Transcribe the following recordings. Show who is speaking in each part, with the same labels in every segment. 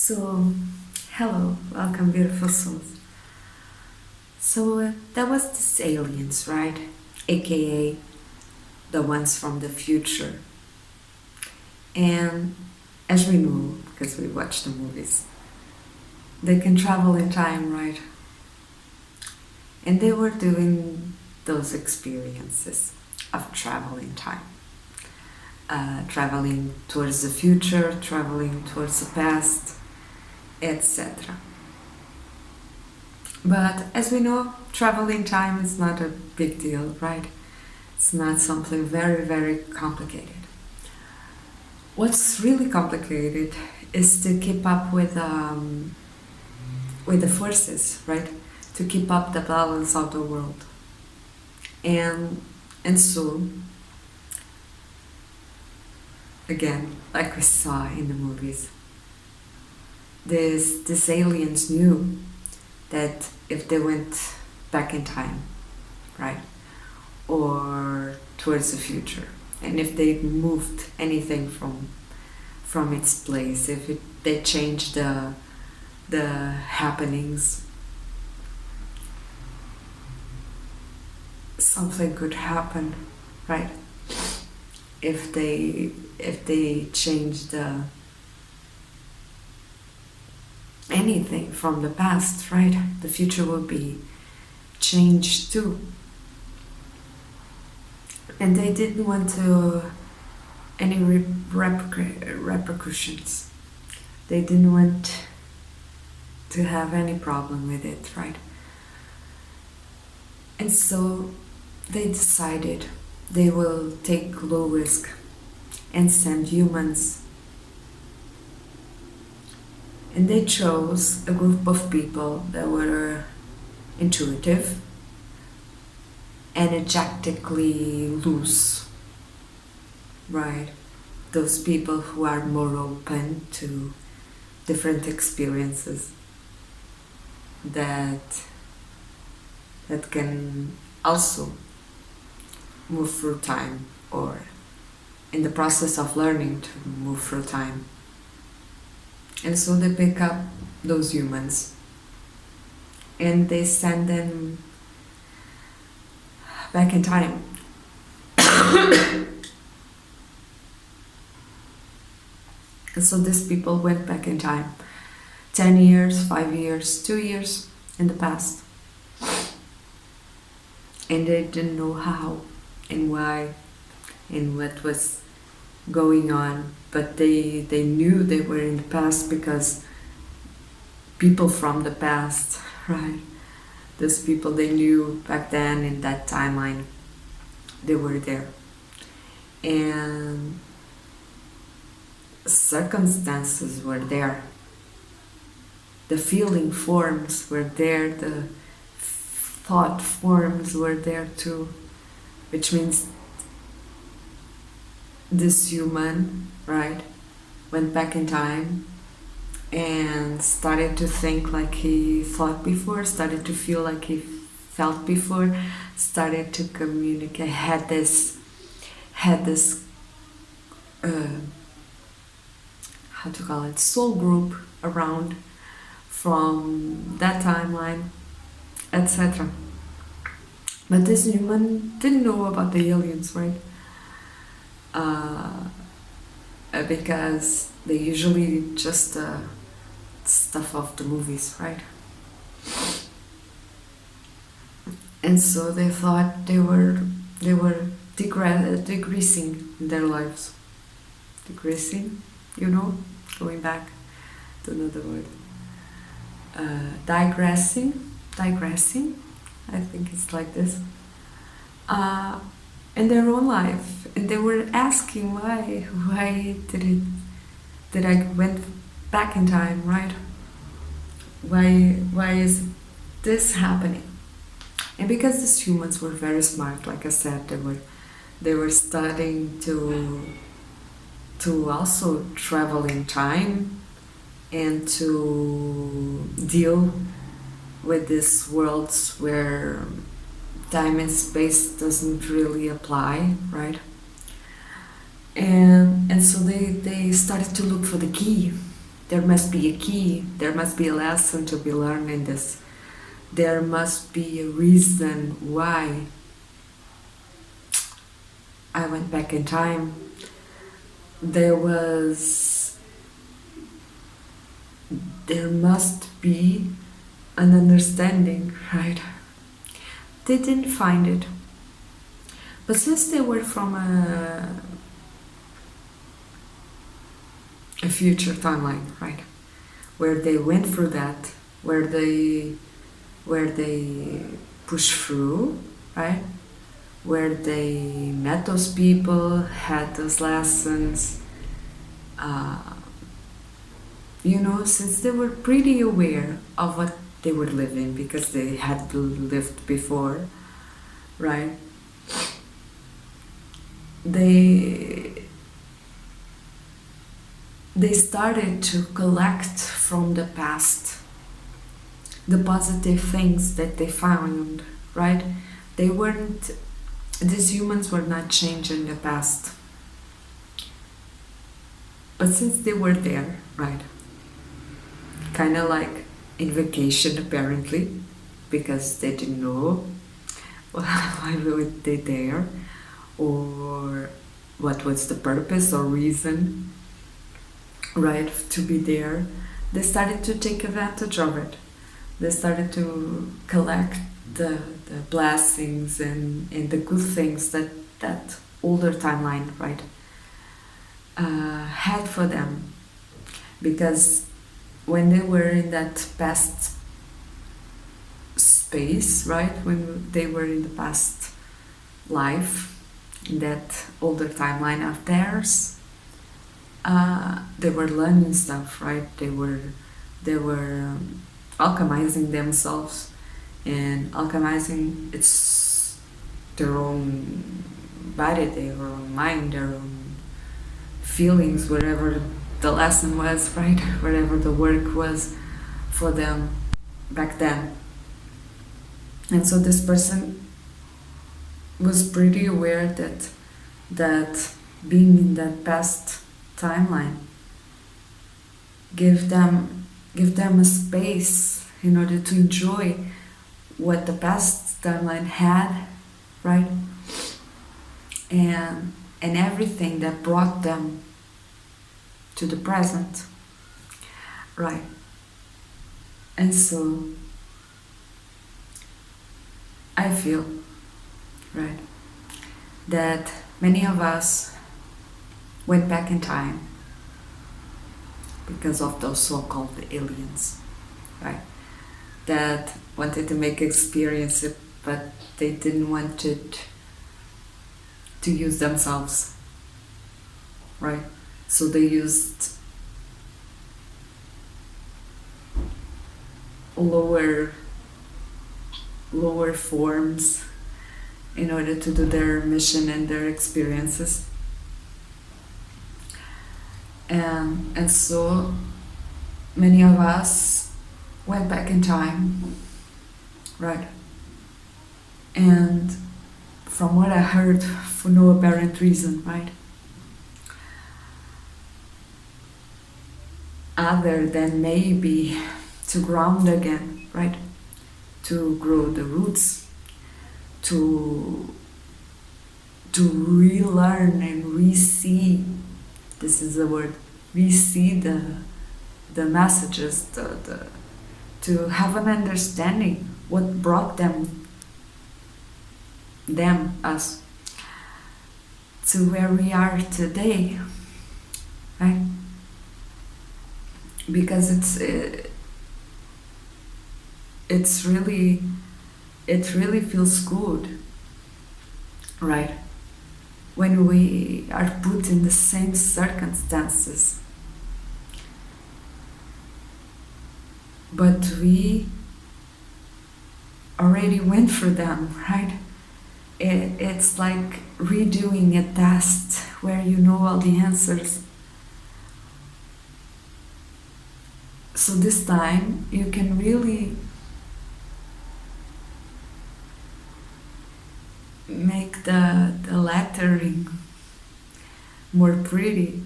Speaker 1: So, hello, welcome, beautiful souls. That was these aliens, right? AKA the ones from the future. And as we know, because we watch the movies, they can travel in time, right? And they were doing those experiences of travel in time. Traveling towards the future, traveling towards the past, etc. But as we know, travel in time is not a big deal, right? It's not something very, very complicated. What's really complicated is to keep up with the forces, right? To keep up the balance of the world. And so, again, like we saw in the movies, these aliens knew that if they went back in time, right, or towards the future, and if they moved anything from its place, they changed the happenings, something could happen, right? If they changed anything from the past, right? The future will be changed too. And they didn't want to any repercussions. They didn't want to have any problem with it, right? And so they decided they will take low risk and send humans. And they chose a group of people that were intuitive, energetically loose, right? Those people who are more open to different experiences that can also move through time, or in the process of learning to move through time. And so they pick up those humans and they send them back in time. And so these people went back in time 10 years, 5 years, 2 years in the past. And they didn't know how and why and what was going on, but they knew they were in the past because people from the past, right? Those people they knew back then in that timeline, they were there. And circumstances were there. The feeling forms were there, the thought forms were there too, which means this human, right, went back in time and started to think like he thought before, started to feel like he felt before, started to communicate, had this how to call it, soul group around from that timeline, etc. But this human didn't know about the aliens, right? Because they usually just stuff of the movies, right? And so they thought they were decreasing in their lives. Decreasing, going back to another word. Digressing, I think it's like this. In their own life, and they were asking why did I went back in time, right? Why is this happening? And because these humans were very smart, like I said, they were studying to also travel in time and to deal with these worlds where time and space doesn't really apply, right? And so they started to look for the key There must be a key, there must be a lesson to be learned in this. There must be a reason why I went back in time. There must be an understanding, right? They didn't find it. But since they were from a future timeline, right? Where they went through that, where they pushed through, right? Where they met those people, had those lessons, uh, since they were pretty aware of what they were living because they had lived before, right? They started to collect from the past the positive things that they found, right? These humans were not changing the past. But since they were there, right? Kind of like in vacation apparently, because they didn't know why were they there, or what was the purpose or reason, right, to be there. They started to take advantage of it. They started to collect the blessings and the good things that older timeline, right, had for them. Because when they were in that past space, right, when they were in the past life, in that older timeline of theirs, they were learning stuff, right? They were alchemizing themselves, and alchemizing it's their own body, their own mind, their own feelings, wherever the lesson was, right? Wherever the work was for them back then. And so this person was pretty aware that being in that past timeline give them a space in order to enjoy what the past timeline had, right? And everything that brought them to the present, right? And so I feel, right, that many of us went back in time because of those so-called aliens, right? That wanted to make experience it, but they didn't want it to use themselves, right? So they used lower forms in order to do their mission and their experiences. And so many of us went back in time, right? And from what I heard, for no apparent reason, right? Other than maybe to ground again, right? To grow the roots, to relearn and re-see, this is the word, re-see the messages, to have an understanding what brought us to where we are today, right? Because it really feels good, right, when we are put in the same circumstances, but we already went through them, right? It's like redoing a test where you know all the answers. So this time you can really make the lettering more pretty,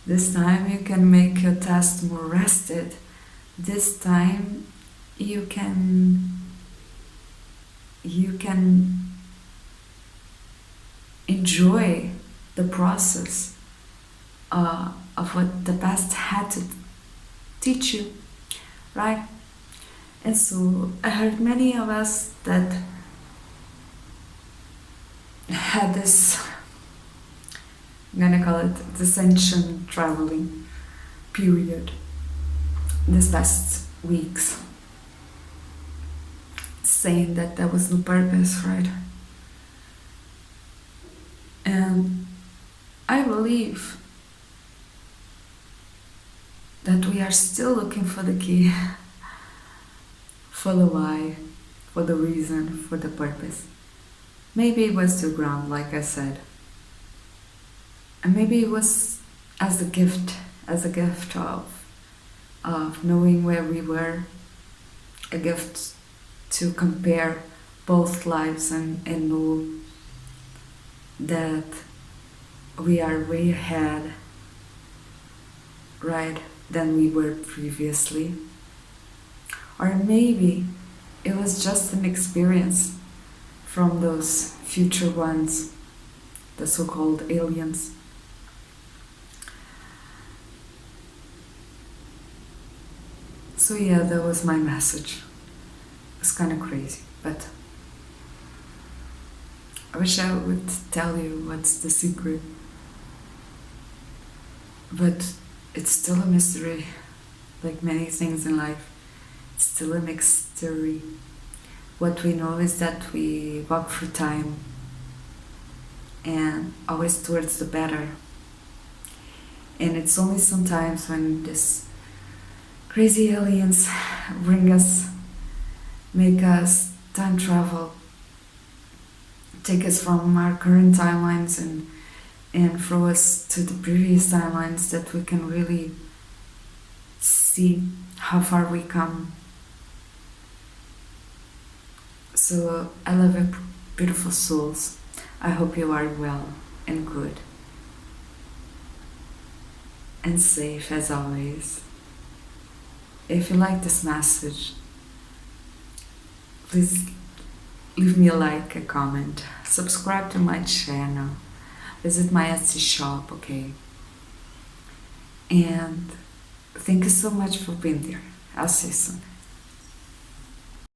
Speaker 1: This time you can make your test more rested. This time you can enjoy the process of what the past had to teach you, right? And so I heard many of us that had this, I'm gonna call it dissension traveling period this past weeks, saying that there was no purpose, right? And I believe that we are still looking for the key, for the why, for the reason, for the purpose. Maybe it was to ground, like I said. And maybe it was as a gift of knowing where we were, a gift to compare both lives and know that we are way ahead, right, than we were previously. Or maybe it was just an experience from those future ones, the so-called aliens. So yeah, that was my message. It's kind of crazy, but I wish I would tell you what's the secret. But it's still a mystery, like many things in life. It's still a mystery. What we know is that we walk through time and always towards the better. And it's only sometimes when this crazy aliens bring us, make us time travel, take us from our current timelines and throw us to the previous timelines, that we can really see how far we come. So I love you, beautiful souls. I hope you are well and good and safe as always. If you like this message, please leave me a like, a comment, subscribe to my channel, visit my Etsy shop, okay? And thank you so much for being there. I'll see you soon.